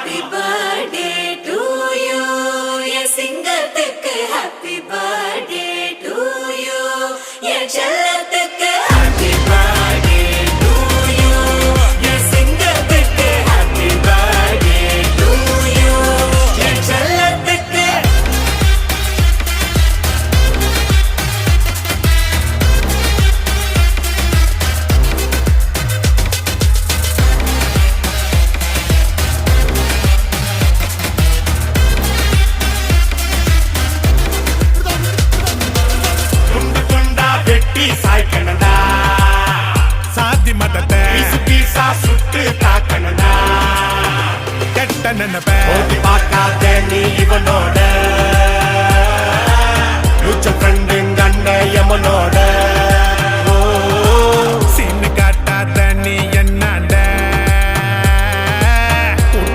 Happy birthday to you என் சிங்கத்துக்கு happy birthday to you என் செல்லத்துக்கு ஹாப்பி பர்த்டே டு யூ என் சிங்கத்துக்கு ஹாப்பி பர்த்டே டு யூ என் செல்லத்துக்கு. சாய்க்கணடா சாதி மதத்தை பீசா சுட்டு தாக்கணடா கெட்ட நினைப்ப ஓட்டி பார்க்காத நீ இவனோட ஃபியூச்சர் ஃப்ரெண்டுங்க அண்ணன் எமனோட